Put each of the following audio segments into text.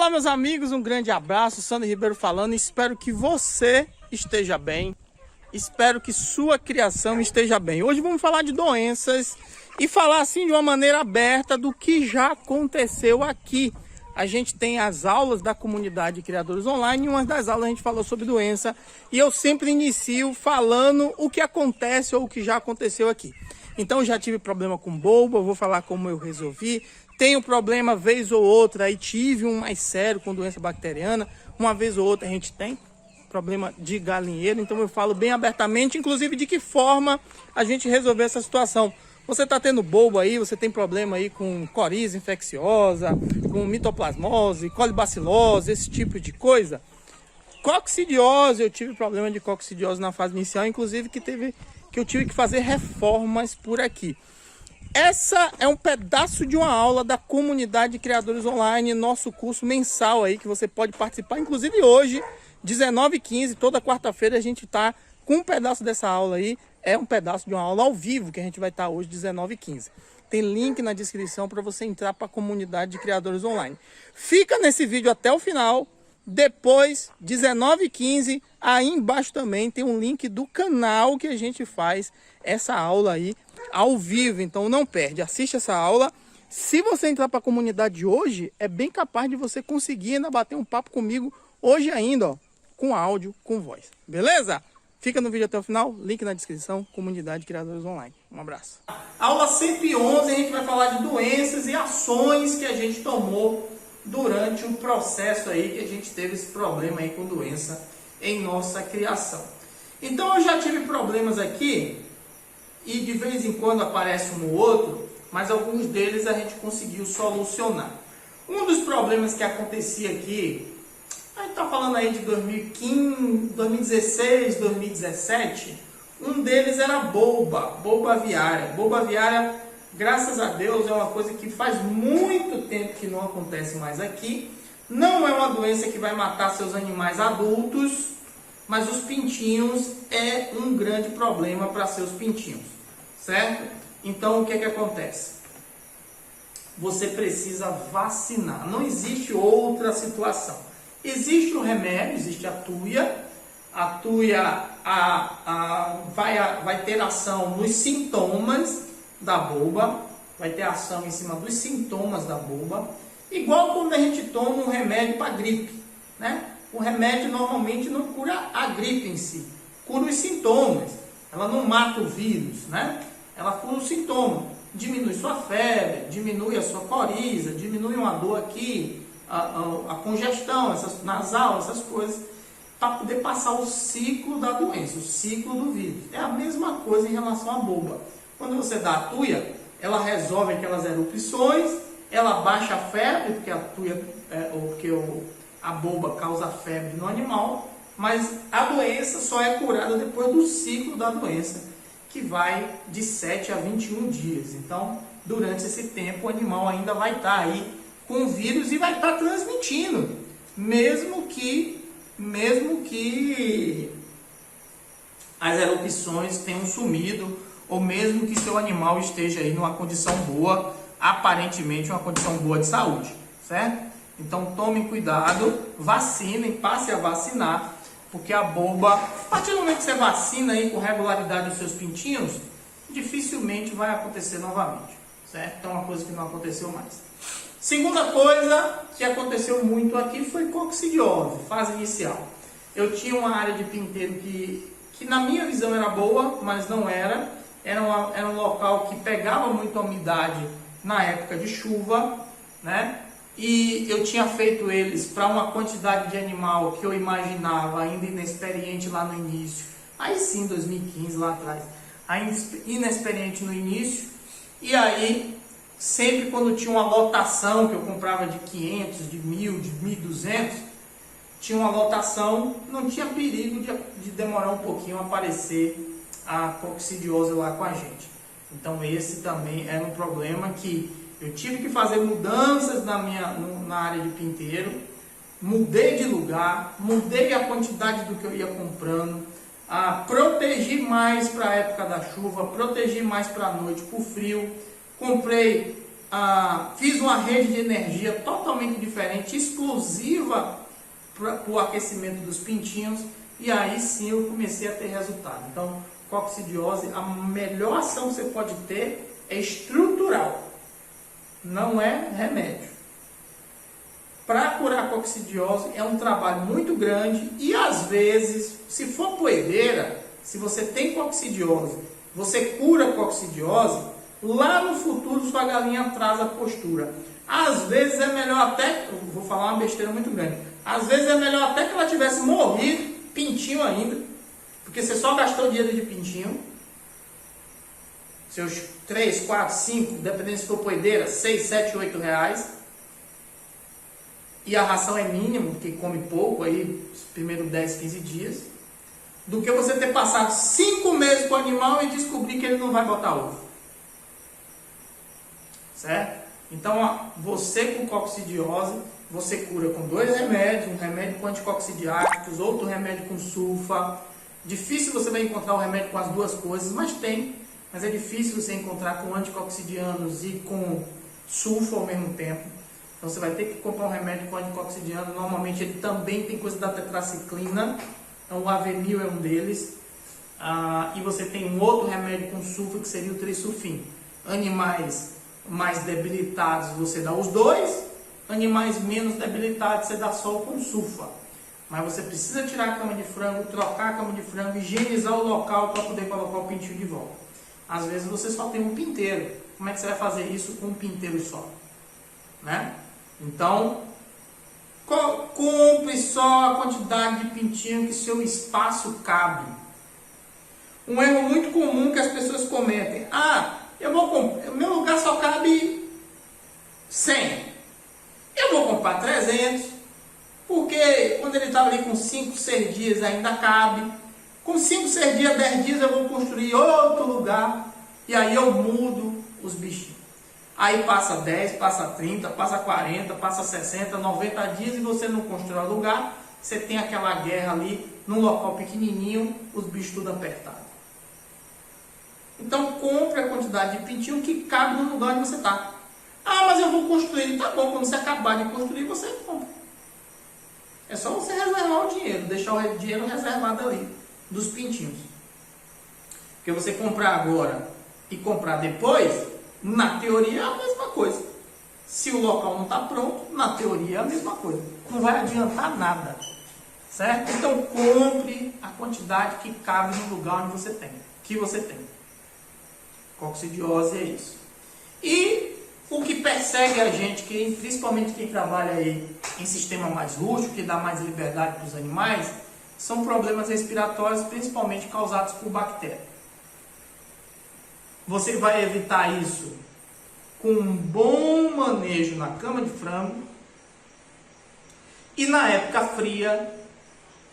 Olá, meus amigos, um grande abraço, Sandro Ribeiro falando. Espero que você esteja bem, espero que sua criação esteja bem. Hoje vamos falar de doenças e falar assim de uma maneira aberta do que já aconteceu aqui. A gente tem as aulas da comunidade de criadores online, e uma das aulas a gente falou sobre doença, e eu sempre inicio falando o que acontece ou o que já aconteceu aqui. Então já tive problema com boba, eu vou falar como eu resolvi. Tenho problema vez ou outra, aí tive um mais sério com doença bacteriana. Uma vez ou outra a gente tem problema de galinheiro, então eu falo bem abertamente, inclusive de que forma a gente resolver essa situação. Você está tendo boba aí, você tem problema aí com coriza infecciosa, com mitoplasmose, colibacilose, esse tipo de coisa. Coccidiose, eu tive problema de coccidiose na fase inicial, inclusive que eu tive que fazer reformas por aqui. Essa é um pedaço de uma aula da comunidade de criadores online, nosso curso mensal aí, que você pode participar. Inclusive hoje, 19h15, toda quarta-feira a gente está com um pedaço dessa aula aí. É um pedaço de uma aula ao vivo que a gente vai estar hoje, 19h15. Tem link na descrição para você entrar para a comunidade de criadores online. Fica nesse vídeo até o final. Depois, 19h15, aí embaixo também tem um link do canal que a gente faz essa aula aí ao vivo. Então não perde, assiste essa aula. Se você entrar para a comunidade de hoje, é bem capaz de você conseguir ainda bater um papo comigo hoje ainda, ó, com áudio, com voz. Beleza? Fica no vídeo até o final, link na descrição, comunidade de criadores online. Um abraço. Aula 111, a gente vai falar de doenças e ações que a gente tomou durante um processo aí que a gente teve esse problema aí com doença em nossa criação. Então eu já tive problemas aqui e de vez em quando aparece um ou outro, mas alguns deles a gente conseguiu solucionar. Um dos problemas que acontecia aqui, a gente está falando aí de 2015, 2016, 2017, um deles era boba aviária. Boba aviária, graças a Deus, é uma coisa que faz muito tempo que não acontece mais aqui. Não é uma doença que vai matar seus animais adultos, mas os pintinhos é um grande problema para seus pintinhos, certo? Então o que acontece? Você precisa vacinar, não existe outra situação. Existe o remédio, existe a tuia. A tuia vai ter ação nos sintomas da boba, vai ter ação em cima dos sintomas da boba, igual quando a gente toma um remédio para gripe, né? O remédio normalmente não cura a gripe em si, cura os sintomas. Ela não mata o vírus, né? Ela cura o sintoma, diminui sua febre, diminui a sua coriza, diminui uma dor aqui, a congestão, nasal, essas coisas, para poder passar o ciclo da doença, o ciclo do vírus. É a mesma coisa em relação à boba. Quando você dá a tuia, ela resolve aquelas erupções, ela baixa a febre, porque a tuia, a boba causa febre no animal, mas a doença só é curada depois do ciclo da doença, que vai de 7 a 21 dias. Então, durante esse tempo, o animal ainda vai estar aí com o vírus e vai estar transmitindo, mesmo que as erupções tenham sumido, ou mesmo que seu animal esteja aí numa condição boa, aparentemente uma condição boa de saúde, certo? Então tomem cuidado, vacinem, passe a vacinar, porque a boba, a partir do momento que você vacina aí com regularidade os seus pintinhos, dificilmente vai acontecer novamente, certo? Então é uma coisa que não aconteceu mais. Segunda coisa que aconteceu muito aqui foi coccidiose, fase inicial. Eu tinha uma área de pinteiro que na minha visão era boa, mas não era. Era um local que pegava muita umidade na época de chuva, né? E eu tinha feito eles para uma quantidade de animal que eu imaginava ainda inexperiente lá no início. Aí sim, 2015, lá atrás. Ainda inexperiente no início. E aí, sempre quando tinha uma lotação, que eu comprava de 500, de 1.000, de 1.200, tinha uma lotação, não tinha perigo de demorar um pouquinho a aparecer a coccidiose lá com a gente. Então esse também era um problema que eu tive que fazer mudanças na área de pinteiro, mudei de lugar, mudei a quantidade do que eu ia comprando, protegi mais para a época da chuva, protegi mais para a noite, para o frio, comprei fiz uma rede de energia totalmente diferente, exclusiva para o aquecimento dos pintinhos, e aí sim eu comecei a ter resultado. Então, coccidiose, a melhor ação que você pode ter é estrutural, não é remédio. Para curar a coccidiose é um trabalho muito grande e às vezes, se for poedeira, se você tem coccidiose, você cura a coccidiose, lá no futuro sua galinha atrasa a postura. Às vezes é melhor até, vou falar uma besteira muito grande, às vezes é melhor até que ela tivesse morrido, pintinho ainda, porque você só gastou dinheiro de pintinho, seus 3, 4, 5, dependendo se for poedeira, 6, 7, 8 reais, e a ração é mínima, porque come pouco aí, os primeiros 10, 15 dias, do que você ter passado 5 meses com o animal e descobrir que ele não vai botar ovo. Certo? Então, você com coccidiose, você cura com 2 remédios, um remédio com anticoccidiáticos, outro remédio com sulfa. Difícil você vai encontrar o remédio com as duas coisas, mas tem. Mas é difícil você encontrar com anticoccidianos e com sulfa ao mesmo tempo. Então você vai ter que comprar um remédio com anticoccidiano. Normalmente ele também tem coisa da tetraciclina. Então o Avenil é um deles. E você tem um outro remédio com sulfa que seria o Trisulfin. Animais mais debilitados você dá os 2. Animais menos debilitados você dá só com sulfa. Mas você precisa tirar a cama de frango, trocar a cama de frango, higienizar o local para poder colocar o pintinho de volta. Às vezes você só tem um pinteiro. Como é que você vai fazer isso com um pinteiro só? Né? Então, compre só a quantidade de pintinho que seu espaço cabe. Um erro muito comum que as pessoas cometem. Meu lugar só cabe 100. Eu vou comprar 300. Porque quando ele está ali com 5, 6 dias ainda cabe. Com 5, 6 dias, 10 dias eu vou construir outro lugar. E aí eu mudo os bichinhos. Aí passa 10, passa 30, passa 40, passa 60, 90 dias e você não constrói lugar. Você tem aquela guerra ali, num local pequenininho, os bichos tudo apertados. Então compre a quantidade de pintinho que cabe no lugar onde você está. Mas eu vou construir. Tá bom, quando você acabar de construir, você compra. É só você reservar o dinheiro, deixar o dinheiro reservado ali, dos pintinhos. Porque você comprar agora e comprar depois, na teoria é a mesma coisa. Se o local não está pronto, na teoria é a mesma coisa. Não vai adiantar nada. Certo? Então compre a quantidade que cabe no lugar onde você tem. Que você tem. Coccidiose é isso. E o que persegue a gente, principalmente quem trabalha aí em sistema mais rústico, que dá mais liberdade para os animais, são problemas respiratórios, principalmente causados por bactérias. Você vai evitar isso com um bom manejo na cama de frango e na época fria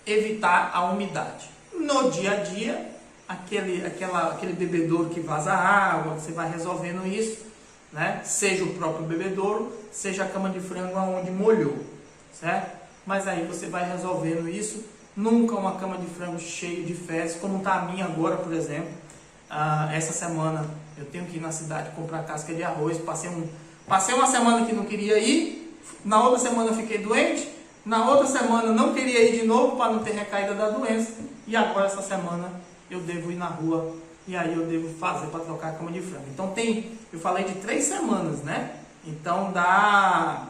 evitar a umidade. No dia a dia, aquele bebedouro que vaza água, você vai resolvendo isso, né? Seja o próprio bebedouro, seja a cama de frango onde molhou, certo? Mas aí você vai resolvendo isso. Nunca uma cama de frango cheia de fezes, como está a minha agora, por exemplo. Essa semana eu tenho que ir na cidade comprar casca de arroz. Passei uma semana que não queria ir. Na outra semana fiquei doente. Na outra semana não queria ir de novo para não ter recaída da doença. E agora essa semana eu devo ir na rua. E aí eu devo fazer para trocar a cama de frango. Então eu falei de 3 semanas, né? Então dá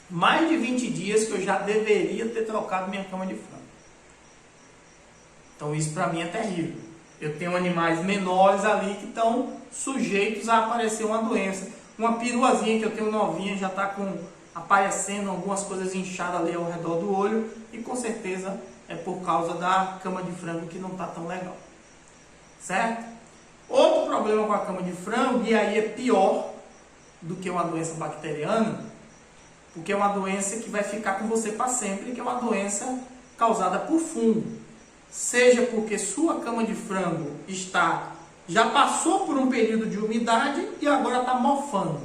mais de 20 dias que eu já deveria ter trocado minha cama de frango. Então isso para mim é terrível. Eu tenho animais menores ali que estão sujeitos a aparecer uma doença. Uma peruazinha que eu tenho novinha já está aparecendo algumas coisas inchadas ali ao redor do olho. E com certeza é por causa da cama de frango que não está tão legal. Certo? Outro problema com a cama de frango, e aí é pior do que uma doença bacteriana, porque é uma doença que vai ficar com você para sempre, que é uma doença causada por fungo. Seja porque sua cama de frango já passou por um período de umidade e agora está mofando.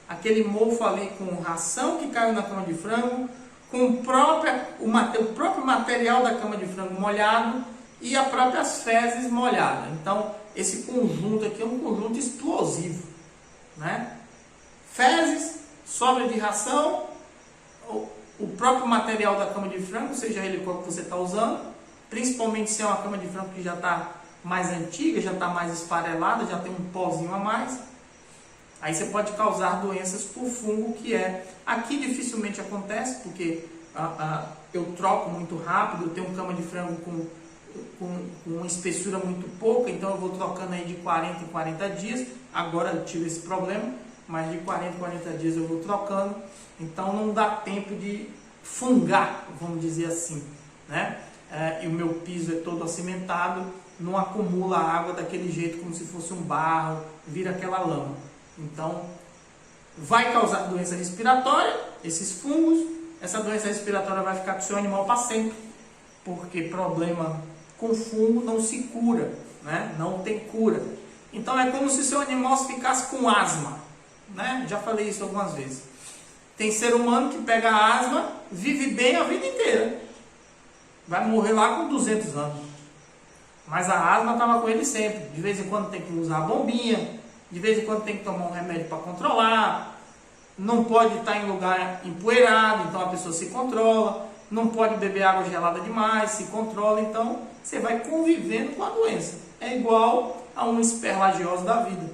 Aquele mofo ali com ração que caiu na cama de frango, com o próprio material da cama de frango molhado e as próprias fezes molhadas. Então, esse conjunto aqui é um conjunto explosivo, né? fezes, sobra de ração, o próprio material da cama de frango, seja ele qual que você está usando, principalmente se é uma cama de frango que já está mais antiga, já está mais esfarelada, já tem um pozinho a mais. Aí você pode causar doenças por fungo, que aqui dificilmente acontece, porque eu troco muito rápido, eu tenho cama de frango com uma espessura muito pouca, então eu vou trocando aí de 40 em 40 dias. Agora eu tive esse problema, mas de 40 em 40 dias eu vou trocando, então não dá tempo de fungar, vamos dizer assim, né? E o meu piso é todo acimentado, não acumula água daquele jeito como se fosse um barro, vira aquela lama. Então vai causar doença respiratória, esses fungos. Essa doença respiratória vai ficar com o seu animal para sempre, porque problema com fungo não se cura, né? Não tem cura. Então é como se seu animal ficasse com asma, né? Já falei isso algumas vezes. Tem ser humano que pega asma, vive bem a vida inteira, vai morrer lá com 200 anos, mas a asma estava com ele sempre. De vez em quando tem que usar a bombinha, de vez em quando tem que tomar um remédio para controlar, não pode estar em lugar empoeirado, então a pessoa se controla, não pode beber água gelada demais, se controla, então você vai convivendo com a doença. É igual a uma esperlagiose da vida,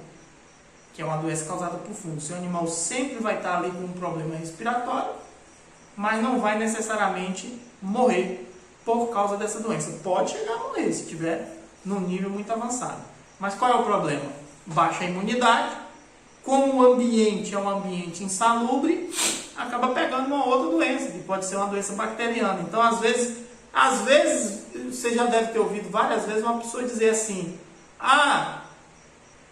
que é uma doença causada por fungo. Seu animal sempre vai estar ali com um problema respiratório, mas não vai necessariamente morrer por causa dessa doença. Pode chegar a morrer se estiver num nível muito avançado. Mas qual é o problema? Baixa imunidade. Como o ambiente é um ambiente insalubre, acaba pegando uma outra doença, que pode ser uma doença bacteriana. Então, às vezes você já deve ter ouvido várias vezes uma pessoa dizer assim: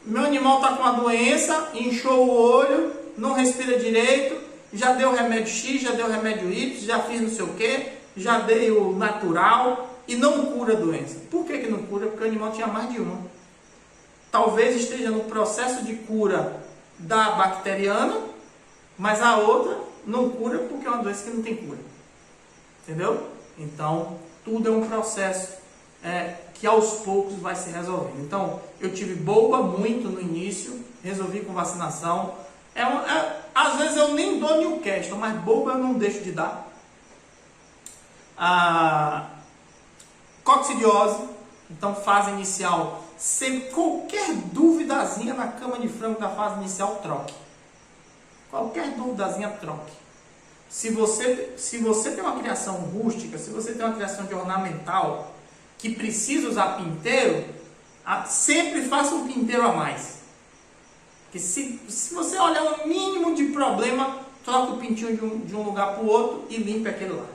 meu animal está com uma doença, inchou o olho, não respira direito, já deu remédio X, já deu remédio Y, já fiz não sei o que, já dei o natural e não cura a doença. Por que não cura? Porque o animal tinha mais de uma. Talvez esteja no processo de cura da bacteriana, mas a outra não cura porque é uma doença que não tem cura. Entendeu? Então, tudo é um processo que aos poucos vai se resolvendo. Então, eu tive boba muito no início, resolvi com vacinação. Às vezes eu nem dou Newcastle, mas boba eu não deixo de dar. A coccidiose, então fase inicial, sem qualquer duvidazinha na cama de frango da fase inicial, troque. Qualquer duvidazinha, troque. Se você tem uma criação rústica, se você tem uma criação de ornamental que precisa usar pinteiro, sempre faça um pinteiro a mais. Porque se você olhar o mínimo de problema, troca o pintinho de um lugar para o outro e limpe aquele lá.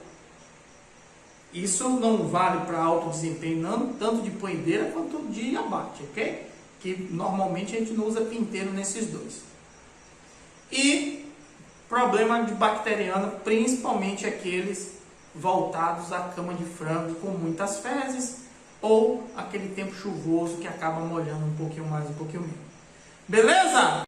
Isso não vale para alto desempenho, não, tanto de poedeira quanto de abate, ok? Que normalmente a gente não usa pinteiro nesses dois. E problema de bacteriana, principalmente aqueles voltados à cama de frango com muitas fezes, ou aquele tempo chuvoso que acaba molhando um pouquinho mais, um pouquinho menos. Beleza?